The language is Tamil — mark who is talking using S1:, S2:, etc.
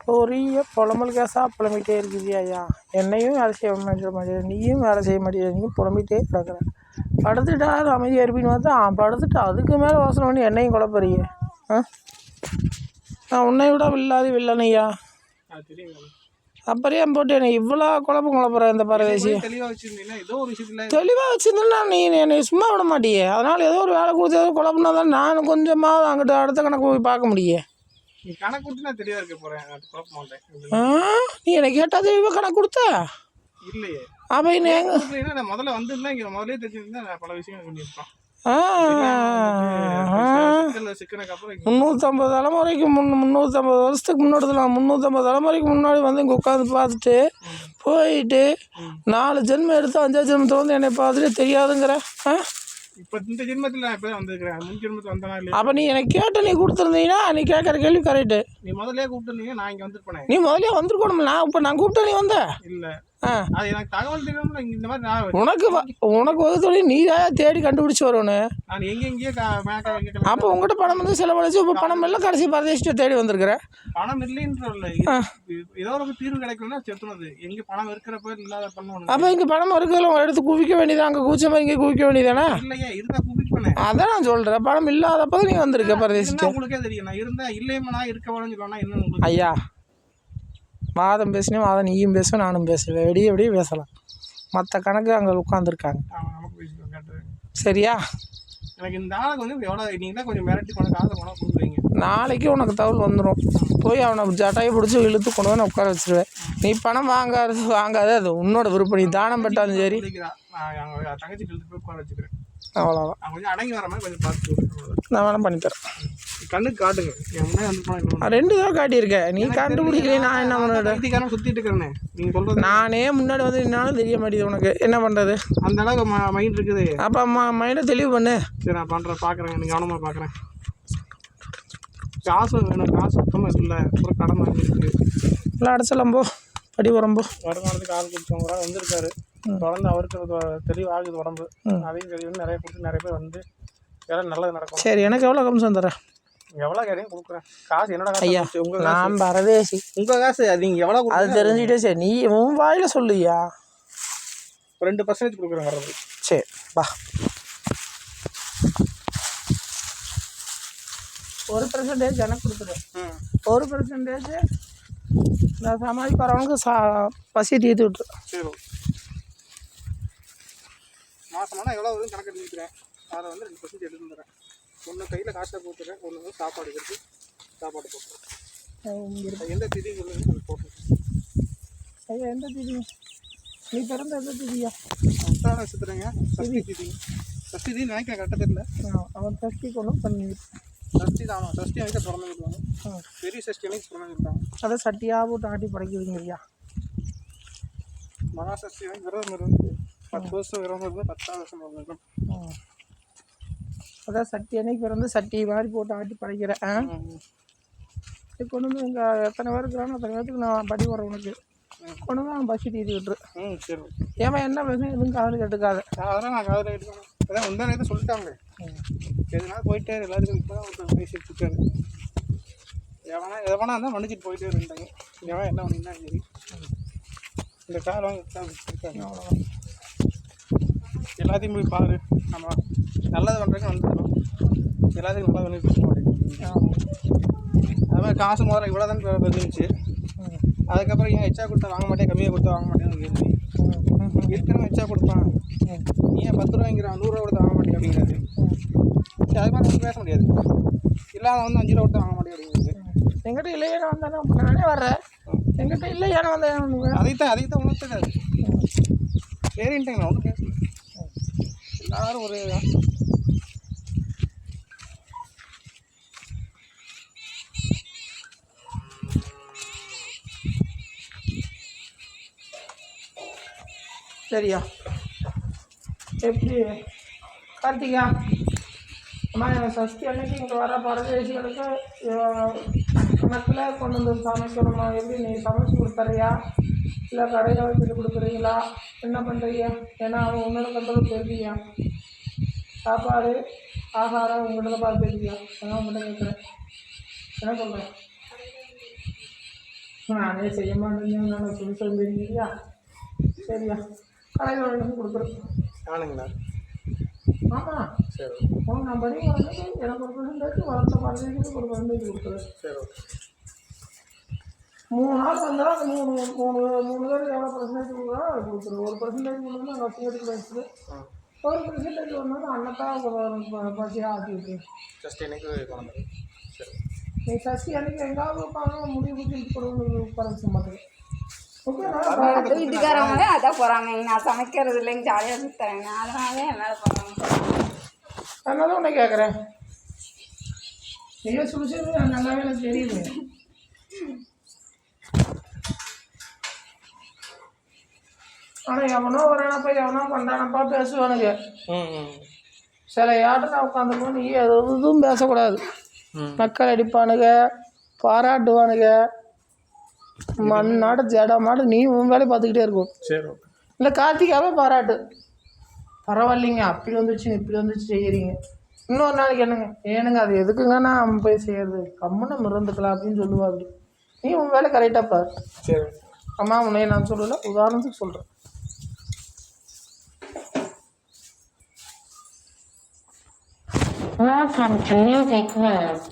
S1: பெரிய புலம்பல் கேஸாக புலம்பிகிட்டே இருக்குதியா ஐயா. என்னையும் வேலை செய்ய மாட்டேன், நீயும் வேலை செய்ய மாட்டேன், நீயும் புலம்பிகிட்டே கிடக்குற. படுத்துட்டா அது அமைதியாக இருப்பின்னு பார்த்தா படுத்துட்டா அதுக்கு மேலே யோசனை பண்ணி என்னையும் குழப்பறிய. நான் உன்னை விட வில்லாது வில்லனையா. அப்புறம் ஏன் போட்டு என்னை இவ்வளோ குழப்புறேன். இந்த பரதேசி தெளிவாக வச்சுருந்தேன்னா நீ என்னை சும்மா விட மாட்டியே. அதனால் ஏதோ ஒரு வேலை கொடுத்து ஏதோ குழப்புனா தான் நான் கொஞ்சமாக அங்கிட்ட அடுத்த கணக்கு போய் பார்க்க முடியும்.
S2: நீ கணக்கு கொடுத்து நான் தெளிவாக இருக்க போகிறேன், குழப்ப மாட்டேன்.
S1: நீ எனக்கு கேட்டால் தெளிவாக கணக்கு கொடுத்த
S2: இல்லையே.
S1: அப்போ என்ன
S2: நான் முதல்ல வந்துருந்தா இங்கே முதலே தெரிஞ்சிருந்தா நான் பல விஷயங்கள் பண்ணியிருப்பேன்.
S1: 350 தலைமுறைக்கு 350 வருஷத்துக்கு முன்னாடி 350 தலைமுறைக்கு முன்னாடி வந்து இங்கே உட்காந்து பார்த்துட்டு போயிட்டு 4 ஜென்மம் எடுத்து 5ஆவது ஜென்மத்தில் வந்து என்னை பார்த்துட்டு தெரியாதுங்கிற.
S2: இப்போ இந்த ஜென்மத்தில் நான் இப்போ தான் வந்துருக்கிறேன், முன் ஜென்மத்தில் வந்தனா இல்லையா?
S1: அப்போ நீ எனக்கு கேட்டு நீ கொடுத்துருந்தீங்கன்னா நீ கேட்குற கேள்வி கரெக்டு.
S2: நீ முதலே கூப்பிட்டுருந்தீங்க, நான் இங்கே வந்துருப்பேன்.
S1: நீ முதலே வந்துருக்கணும். நான் கூப்பிட்டேன், நீ வந்த
S2: இல்லை. அது எனக்கு தகவல் தெரியாமல இந்த மாதிரி நான்
S1: உனக்கு வகுத்தொழி நீ தான் தேடி கண்டுபிடிச்சி வரணும்.
S2: நான் எங்கெங்கேயே
S1: அப்போ உங்கள்கிட்ட பணம் வந்து செலவழிச்சு இப்போ பணம் எல்லாம் கடைசி பரதேசிட்ட தேடி வந்திருக்கிறேன்.
S2: பணம் இல்லைன்ற ஏதோ ஒரு தீர்வு கிடைக்கணும்னா செத்துனது. எங்கே பணம் இருக்கிறப்ப இல்லாத பண்ணணும்.
S1: அப்போ இங்கே பணம் இருக்கிறவங்க எடுத்து குவிக்க வேண்டியதான், அங்கே கூச்சமாக இங்கே குவிக்க வேண்டியதானே?
S2: இல்லையா, இருந்தா குவிப்பேன்.
S1: அதான் நான் சொல்கிறேன், பணம் இல்லாதப்போ நீ வந்திருக்க பரதேசிட்டு.
S2: உங்களுக்கே தெரியும் நான் இருந்தா இல்லையம்மா நான் இருக்க வேணும்னு சொல்லணும்னா என்ன
S1: ஐயா. வாதம் பேசினேன், வாதம் நீயும் பேசுவேன், நானும் பேசுவேன், வெடியே பேசலாம். மற்ற கணக்கு அங்கே உட்காந்துருக்காங்க. சரியா?
S2: எனக்கு இந்த ஆளுக்கு வந்து எவ்வளோ நீங்கள் தான் கொஞ்சம் மிரட்டி கொண்டு காசை கொண்டு கொடுக்குறீங்க.
S1: நாளைக்கு உனக்கு தகவல் வந்துடும். போய் அவனை ஜட்டையை பிடிச்சி இழுத்து கொண்டு வந்து உட்கார வச்சுருவேன். நீ பணம் வாங்காத அது உன்னோட விருப்பம். நீ தானம் பட்டாலும் சரி.
S2: தங்கச்சி இழுத்து போய் உட்கார வச்சுக்கிறேன்.
S1: அவ்வளோதான்.
S2: கொஞ்சம் அடங்கி வர மாதிரி கொஞ்சம் பார்த்து
S1: நான் வேணால் பண்ணித்தரேன்.
S2: கண்ணுக்கு காட்டுங்க. என் முன்னாடி வந்து போனால்
S1: 2 தான் காட்டியிருக்கேன். நீ கண்டுபிடிக்கல, நான் என்ன பண்ணுறேன்?
S2: சுற்றிட்டு இருக்கிறேனே நீங்கள் சொல்கிறது.
S1: நானே முன்னாடி வந்து என்னாலும் தெரிய மாட்டேது. உனக்கு என்ன பண்ணுறது?
S2: அந்த அளவுக்கு மைண்ட் இருக்குது.
S1: அப்போ மைண்டை தெளிவு பண்ணு.
S2: சரி நான் பண்ணுறேன், பார்க்குறேன், நீங்கள் கவனமாக பார்க்குறேன். காசு வேணும், காசு சுத்தமாக இல்லை, அப்புறம் கடன் வாங்கிருக்கு.
S1: எல்லாம் அடைச்சலாம். போ படி உடம்பு
S2: வருமானத்துக்கு ஆள் கொடுத்தவங்க வந்திருக்காரு. தொடர்ந்து அவருக்கு தெளிவாகுது உடம்பு. அதையும் தெளிவு நிறைய கொடுத்து நிறைய பேர் வந்து எல்லாம் நல்லது நடக்கும்.
S1: சரி, எனக்கு எவ்வளோ கமிஷன் தரேன்?
S2: எவ்வளோ கேட்டையும் கொடுக்குறேன். காசு என்னோட
S1: ஐயா,
S2: உங்கள்
S1: நான் பரதேசி.
S2: உங்கள் காசு அது நீங்கள் எவ்வளோ
S1: அது தெரிஞ்சுக்கிட்டே சரி, நீ உன் வாயில் சொல்லுயா.
S2: 2% கொடுக்குறேன் வர்றது.
S1: சரி வா. 1% எனக்கு கொடுத்துரு. 1% நான் சமாளிக்க வரவனுக்கு பசி தீர்த்து விட்டுரு.
S2: சரி, மாதமானா எவ்வளோ வரும் கணக்கு எடுத்துக்கிறேன். அதை வந்து 2% எடுத்து தரேன். ஒன்று கையில் காசை கொடுத்துறேன், ஒன்று வந்து சாப்பாடு இருக்குது, சாப்பாடு போட்டுறேன். எந்த திதி சொல்லுங்க அது போட்டுருக்கேன்.
S1: ஐயா, எந்த திதி? நீ பிறந்த எந்த திதியா?
S2: உத்தான நட்சத்திரங்க. சஷ்டி திதி. சஷ்டி திதி நினைக்கிறேன், கரெக்டாக தெரியல.
S1: அவன் சஷ்டி கொண்டு பண்ணி
S2: சஷ்டி தான். சஷ்டி அன்னைக்கு பிறந்துருக்காங்க. பெரிய சஷ்டி அன்னைக்கு பிறந்துருக்காங்க.
S1: அதை சட்டியாக போட்டு ஆட்டி படைக்குவீங்க ஐயா.
S2: மகா சஷ்டி அன்னைக்கு விரதம் இருந்து 10 வருஷம் விரதம் இருந்து 10ஆவது வருஷம் பிறந்திருக்கோம்.
S1: அதான் சட்டி அன்னைக்கு பிறந்து சட்டி மாதிரி போட்டு ஆட்டி படைக்கிறேன். கொண்டு வந்து இங்கே எத்தனை பேர் இருக்கிறானோ அத்தனை பேருக்கு நான் படி வரேன். உனக்கு கொண்டு வந்து அவன் பசி தீர்த்து விட்டுரு.
S2: சரி.
S1: ஏமா என்ன பேசும் எதுவும் காதில் கேட்டுக்காத.
S2: அதெல்லாம் நான் காதில் கேட்டுக்கணும். அதான் முந்தா நேரத்தை சொல்லிட்டாங்க. எதுனா போயிட்டே எல்லாத்துக்கும் இப்போ தான் ஒருத்தர் பேசிட்டு இருக்காரு. எவனா இருந்தால் மன்னிச்சிட்டு போயிட்டே இருந்தாங்க. எவன் என்ன பண்ணிங்கன்னா சரி. இந்த கார் வாங்கி வச்சுருக்காங்க. அவ்வளோதான். எல்லாத்தையும் போய் பாரு. நம்ம நல்லது பண்ணுறதுக்கு வந்துடணும். எல்லாத்துக்கும் நல்லா பண்ணி அது மாதிரி காசு முதல்ல இவ்வளோ தான் வந்துருந்துச்சு. அதுக்கப்புறம் ஏன் எச்சா கொடுத்தா வாங்க மாட்டேன், கம்மியாக கொடுத்தா வாங்க மாட்டேன்னு கேள்வி. இருக்கிறவன் எச்சா கொடுப்பான். ஏன் 10 ரூபாய்ங்கிறான், 100 ரூபா கொடுத்து வாங்க மாட்டேன் அப்படிங்கிறாரு. சரி, அது மாதிரி பேச முடியாது. இல்லாத வந்து 5 ரூபா கொடுத்து வாங்க மாட்டேன் அப்படிங்கிறது.
S1: எங்கிட்ட இல்லையான வந்தானே நானே வர்றேன். எங்கிட்ட இல்லையான வந்தேன்.
S2: அதைத்தான் உணர்த்துக்காது. சரின்ட்டேங்க, நான் ஒன்றும் பேசல. எல்லாரும் ஒரு
S1: சரியா? எப்படி கார்த்திகா? அம்மா, சஷ்டி அன்னைக்கு இங்கே வர பரதேசிகளுக்கு கணக்கில் கொண்டு வந்து சமைக்கணுமா? எப்படி நீ சமைச்சு கொடுத்துறியா இல்லை கடையில் வச்சுட்டு கொடுக்குறீங்களா? என்ன பண்ணுறீங்க? ஏன்னா அவன் உன்னோட கண்ட்ரோல் தெரிஞ்சியா? சாப்பாடு ஆகாரம் உங்கள்கிட்ட பார்த்து தெரிஞ்சியா? அதான் உங்கள்கிட்ட கேட்குறேன். என்ன சொல்கிறேன்? நானே செய்ய மாட்டேங்க, நான் சொல்லி சொல்லியா? சரியா, கடையில் வந்து கொடுக்குறேன்.
S2: ஆனுங்களா?
S1: ஆமாம்,
S2: சரி
S1: நான் படி வளர்ந்து எனக்கு ஒரு பர்சன்டேஜ், வளர்த்த குழந்தைங்களுக்கு ஒரு பர்சன்டேஜ் கொடுக்குறேன்.
S2: சரி ஓகே.
S1: 3 நாள் வந்தால் அந்த மூணு பேருக்கு எவ்வளோ பர்சன்டேஜ் கொடுக்குறோம் அது கொடுக்குறோம். ஒரு பர்சன்டேஜ் கொடுத்தோம்னா அங்கே வச்சுக்கிட்டு வச்சுது, ஒரு பர்சன்டேஜ் வந்தாலும் அன்னத்தான் பசியாக ஆட்டி விட்டு.
S2: ஜஸ்ட் எனக்கு குழந்தை. சரி
S1: நீ சசி அன்னைக்கு எங்காவது உட்காந்து முடிவு பற்றி கொடுக்குறது உட்கார மாட்டேன். ஓகே,
S3: வீட்டுக்காரவங்களே அதான் போகிறாங்க, நான் சமைக்கிறது இல்லைங்க, ஜாலியாக சுற்றுறேங்க, அதனாலே என் மேலே போகிறாங்க.
S1: அதனால உன்னை கேட்குறேன். நீயே சுடுச்சு நல்லாவே எனக்கு தெரியுது. ஆனால் எவனோ வரானப்பா எவனோ பண்ணுறானப்பா பேசுவானுங்க. சில யார்ட்ட நான் உட்காந்துருக்கோம், நீ எதுவும் பேசக்கூடாது. மக்கள் அடிப்பானுங்க, பாராட்டுவானுங்க, மண்ணாட ஜடமாட நீ உன் வேலையை பார்த்துக்கிட்டே இருக்கும்.
S2: சரி ஓகே.
S1: இல்லை கார்த்திகாவே பாராட்டு, பரவாயில்லைங்க அப்படி வந்துச்சு இப்படி வந்துச்சு செய்கிறீங்க. இன்னொரு நாளைக்கு என்னங்க ஏனுங்க அது எதுக்குங்க நான் போய் செய்கிறது, கம்முன்னு இருந்துக்கலாம் அப்படின்னு சொல்லுவா. அப்படி நீ உன் வேலை கரெக்டாக பாரு.
S2: சரி
S1: அம்மா உன்னைய நான் சொல்லலை, உதாரணத்துக்கு சொல்கிறேன்.
S4: Welcome to Music World.